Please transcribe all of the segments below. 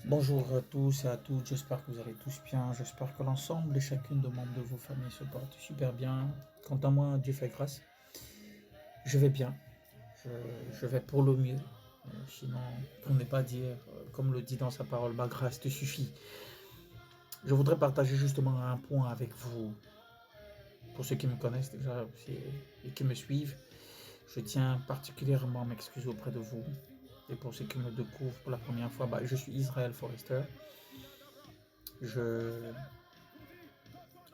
Bonjour à tous et à toutes, j'espère que vous allez tous bien, j'espère que l'ensemble et chacune de membres de vos familles se portent super bien. Quant à moi, Dieu fait grâce, je vais bien, je, je vais pour le mieux. Sinon, pour ne pas dire, comme le dit dans sa parole, ma grâce te suffit. Je voudrais partager justement un point avec vous. Pour ceux qui me connaissent déjà et qui me suivent, je tiens particulièrement à m'excuser auprès de vous. Et pour ceux qui me découvrent pour la première fois, je suis Israël Forrester. Je,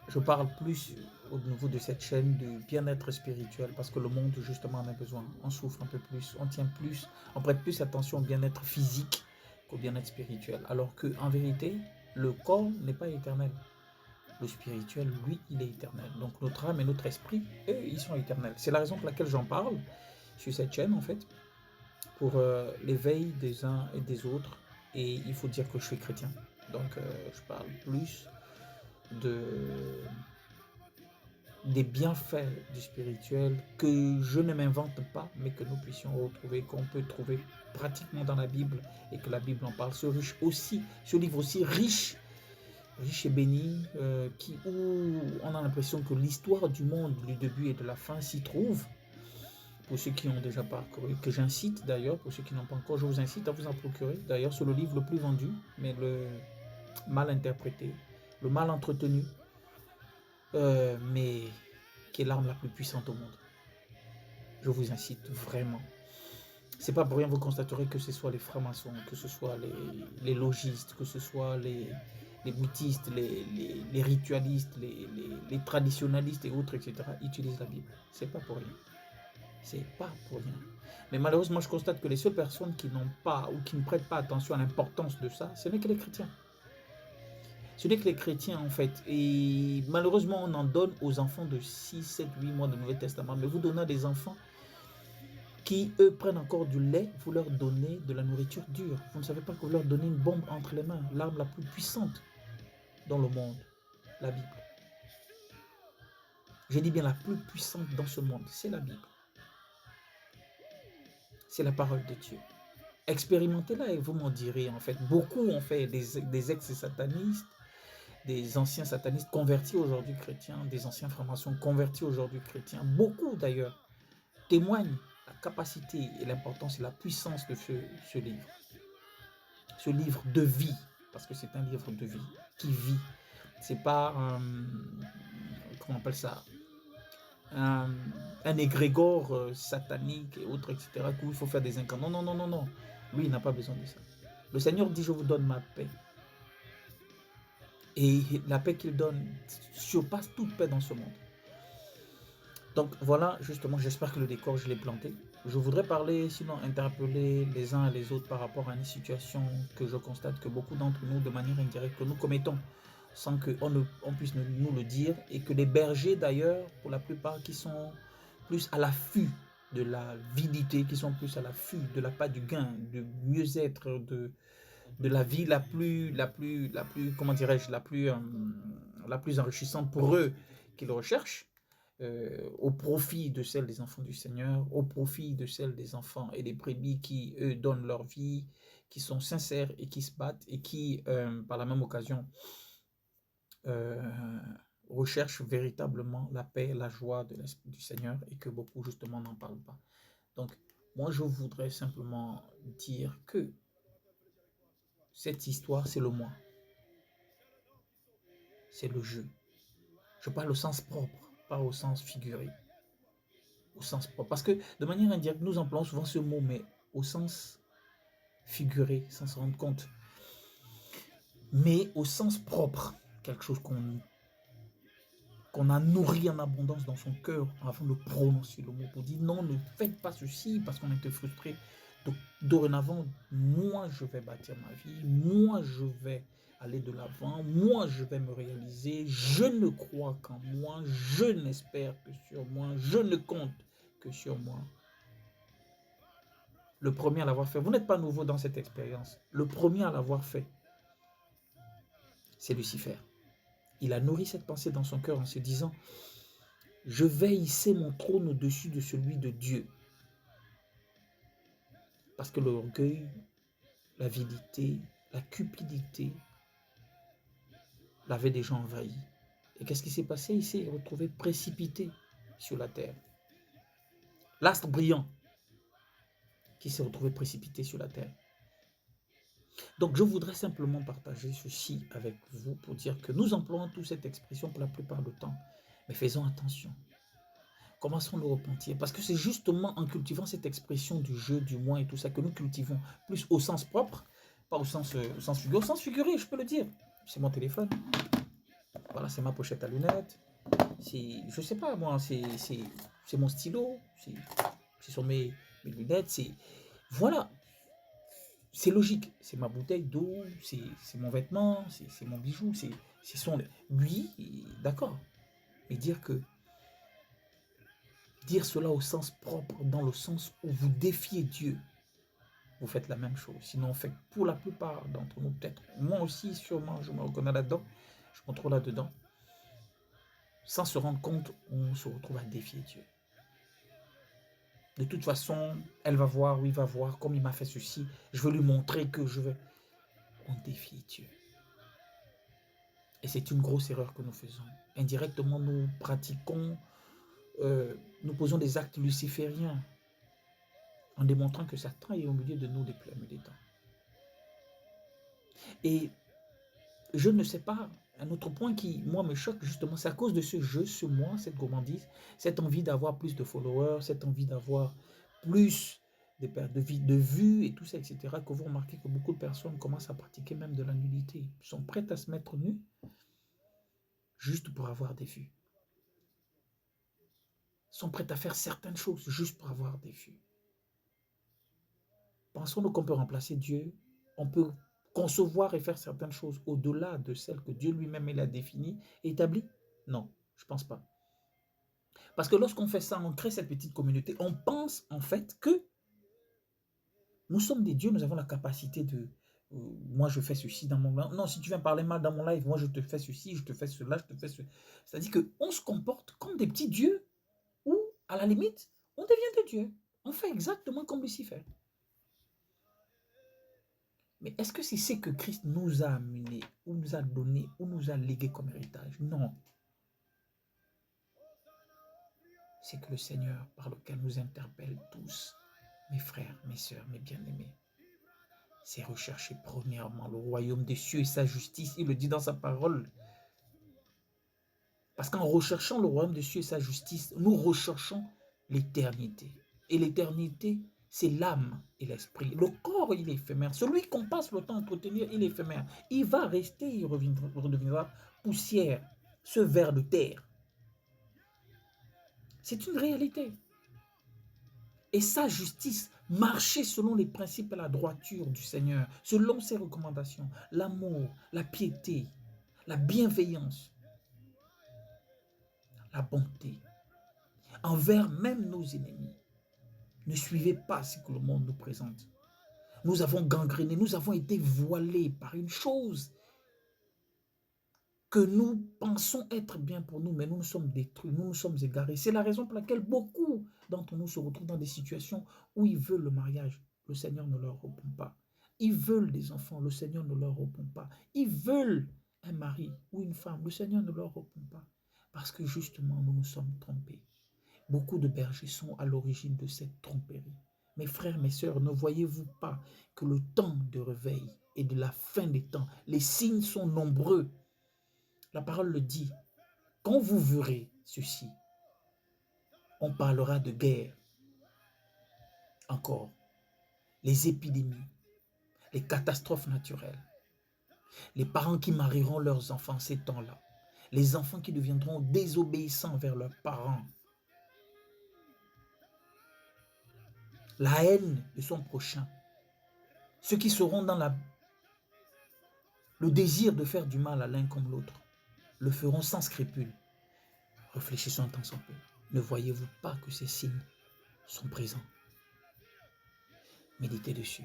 je parle plus au niveau de cette chaîne de bien-être spirituel parce que le monde justement en a besoin. On souffre un peu plus, on tient plus, on prête plus attention au bien-être physique qu'au bien-être spirituel. Alors que en vérité, le corps n'est pas éternel. Le spirituel, lui, il est éternel. Donc notre âme et notre esprit, eux, ils sont éternels. C'est la raison pour laquelle j'en parle sur cette chaîne en fait, pour l'éveil des uns et des autres. Et il faut dire que je suis chrétien. Donc je parle plus de des bienfaits du spirituel que je ne m'invente pas, mais que nous puissions retrouver, qu'on peut trouver pratiquement dans la Bible et que la Bible en parle. Ce livre aussi riche et béni, où on a l'impression que l'histoire du monde, du début et de la fin s'y trouve. Pour ceux qui ont déjà parcouru, que j'incite d'ailleurs, pour ceux qui n'ont pas encore, je vous incite à vous en procurer. D'ailleurs, c'est le livre le plus vendu, mais le mal interprété, le mal entretenu, mais qui est l'arme la plus puissante au monde. Je vous incite vraiment. C'est pas pour rien, vous constaterez que ce soit les francs-maçons, que ce soit les logistes, que ce soit les bouddhistes, les ritualistes, les traditionalistes et autres, etc., utilisent la Bible. C'est pas pour rien. C'est pas pour rien. Mais malheureusement, je constate que les seules personnes qui n'ont pas ou qui ne prêtent pas attention à l'importance de ça, ce n'est que les chrétiens. Ce n'est que les chrétiens, en fait. Et malheureusement, on en donne aux enfants de 6, 7, 8 mois de Nouveau Testament. Mais vous donnez à des enfants qui, eux, prennent encore du lait, vous leur donnez de la nourriture dure. Vous ne savez pas que vous leur donnez une bombe entre les mains, l'arme la plus puissante dans le monde, la Bible. Je dis bien la plus puissante dans ce monde, c'est la Bible. C'est la parole de Dieu. Expérimentez-la et vous m'en direz, en fait. Beaucoup ont fait des ex-satanistes, des anciens satanistes convertis aujourd'hui chrétiens, des anciens francs-maçons convertis aujourd'hui chrétiens. Beaucoup, d'ailleurs, témoignent la capacité et l'importance et la puissance de ce livre. Ce livre de vie, parce que c'est un livre de vie, qui vit. C'est pas comment on appelle ça, un, un égrégore satanique et autres, etc., où il faut faire des incantations. Non, non, non, non, non. Lui, il n'a pas besoin de ça. Le Seigneur dit, je vous donne ma paix. Et la paix qu'il donne surpasse toute paix dans ce monde. Donc voilà, justement, j'espère que le décor, je l'ai planté. Je voudrais parler, sinon interpeller les uns et les autres par rapport à une situation que je constate que beaucoup d'entre nous, de manière indirecte, que nous commettons sans qu'on puisse nous le dire, et que les bergers d'ailleurs, pour la plupart, qui sont plus à l'affût de la vidité, qui sont plus à l'affût de la part du gain, du mieux-être, de la vie comment dirais-je, la plus enrichissante pour eux qu'ils recherchent, au profit de celle des enfants du Seigneur, au profit de celle des enfants et des brebis qui, eux, donnent leur vie, qui sont sincères et qui se battent et qui, par la même occasion, euh, recherchent véritablement la paix, la joie du Seigneur et que beaucoup, justement, n'en parlent pas. Donc, moi, je voudrais simplement dire que cette histoire, c'est le moi, c'est le jeu. Je parle au sens propre, pas au sens figuré. Au sens propre. Parce que de manière indirecte, nous employons souvent ce mot, mais au sens figuré, sans se rendre compte. Mais au sens propre, quelque chose qu'on a nourri en abondance dans son cœur avant de prononcer le mot pour dire non, ne faites pas ceci parce qu'on était frustré. Donc, dorénavant, moi, je vais bâtir ma vie, moi, je vais aller de l'avant, moi, je vais me réaliser, je ne crois qu'en moi, je n'espère que sur moi, je ne compte que sur moi. Le premier à l'avoir fait, vous n'êtes pas nouveau dans cette expérience, le premier à l'avoir fait, c'est Lucifer. Il a nourri cette pensée dans son cœur en se disant, je vais hisser mon trône au-dessus de celui de Dieu. Parce que l'orgueil, l'avidité, la cupidité l'avait déjà envahi. Et qu'est-ce qui s'est passé? Il s'est retrouvé précipité sur la terre. L'astre brillant qui s'est retrouvé précipité sur la terre. Donc, je voudrais simplement partager ceci avec vous pour dire que nous employons tous cette expression pour la plupart du temps. Mais faisons attention. Commençons à nous repentir. Parce que c'est justement en cultivant cette expression du jeu, du moi et tout ça que nous cultivons plus au sens propre, pas au sens figuré. Au sens figuré, je peux le dire. C'est mon téléphone. Voilà, c'est ma pochette à lunettes. Je sais pas, moi, c'est mon stylo. C'est sur mes lunettes. Voilà. C'est logique, c'est ma bouteille d'eau, c'est mon vêtement, c'est mon bijou, c'est son... Oui, d'accord. Mais dire cela au sens propre, dans le sens où vous défiez Dieu, vous faites la même chose. Sinon, on fait pour la plupart d'entre nous, peut-être, moi aussi, sûrement, je me reconnais là-dedans, je me trouve là-dedans. Sans se rendre compte, on se retrouve à défier Dieu. De toute façon, elle va voir, ou il va voir, comme il m'a fait ceci, je veux lui montrer que je veux... On défie Dieu. Et c'est une grosse erreur que nous faisons. Indirectement, nous pratiquons, nous posons des actes lucifériens en démontrant que Satan est au milieu de nous depuis la nuit des temps. Et je ne sais pas, un autre point qui, moi, me choque justement, c'est à cause de ce jeu, ce moi, cette gourmandise, cette envie d'avoir plus de followers, cette envie d'avoir plus de vues et tout ça, etc., que vous remarquez que beaucoup de personnes commencent à pratiquer même de la nudité, sont prêtes à se mettre nues juste pour avoir des vues. Sont prêtes à faire certaines choses juste pour avoir des vues. Pensons-nous qu'on peut remplacer Dieu? On peut concevoir et faire certaines choses au-delà de celles que Dieu lui-même a définies et établies? Non, je ne pense pas. Parce que lorsqu'on fait ça, on crée cette petite communauté, on pense en fait que nous sommes des dieux, nous avons la capacité de... moi, je fais ceci dans mon... Non, si tu viens parler mal dans mon live, moi, je te fais ceci, je te fais cela, je te fais cela. C'est-à-dire qu'on se comporte comme des petits dieux ou, à la limite, on devient des dieux. On fait exactement comme Lucifer. Mais est-ce que c'est ce que Christ nous a amené, ou nous a donné, ou nous a légué comme héritage? Non. C'est que le Seigneur, par lequel nous interpelle tous, mes frères, mes sœurs, mes bien-aimés, c'est rechercher premièrement le royaume des cieux et sa justice. Il le dit dans sa parole. Parce qu'en recherchant le royaume des cieux et sa justice, nous recherchons l'éternité. Et l'éternité, c'est l'âme et l'esprit. Le corps, il est éphémère. Celui qu'on passe le temps à entretenir, il est éphémère. Il va rester, il redeviendra poussière, ce ver de terre. C'est une réalité. Et sa justice, marcher selon les principes et la droiture du Seigneur, selon ses recommandations, l'amour, la piété, la bienveillance, la bonté, envers même nos ennemis. Ne suivez pas ce que le monde nous présente. Nous avons gangréné, nous avons été voilés par une chose que nous pensons être bien pour nous, mais nous nous sommes détruits, nous nous sommes égarés. C'est la raison pour laquelle beaucoup d'entre nous se retrouvent dans des situations où ils veulent le mariage. Le Seigneur ne leur répond pas. Ils veulent des enfants, le Seigneur ne leur répond pas. Ils veulent un mari ou une femme, le Seigneur ne leur répond pas. Parce que justement, nous nous sommes trompés. Beaucoup de bergers sont à l'origine de cette tromperie. Mes frères, mes sœurs, ne voyez-vous pas que le temps de réveil et de la fin des temps, les signes sont nombreux. La parole le dit. Quand vous verrez ceci, on parlera de guerre. Encore. Les épidémies, les catastrophes naturelles, les parents qui marieront leurs enfants ces temps-là, les enfants qui deviendront désobéissants vers leurs parents, la haine de son prochain, ceux qui seront dans le désir de faire du mal à l'un comme l'autre, le feront sans scrupule. Réfléchissons un temps sans peu. Ne voyez-vous pas que ces signes sont présents? Méditez dessus.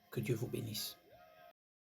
Que Dieu vous bénisse.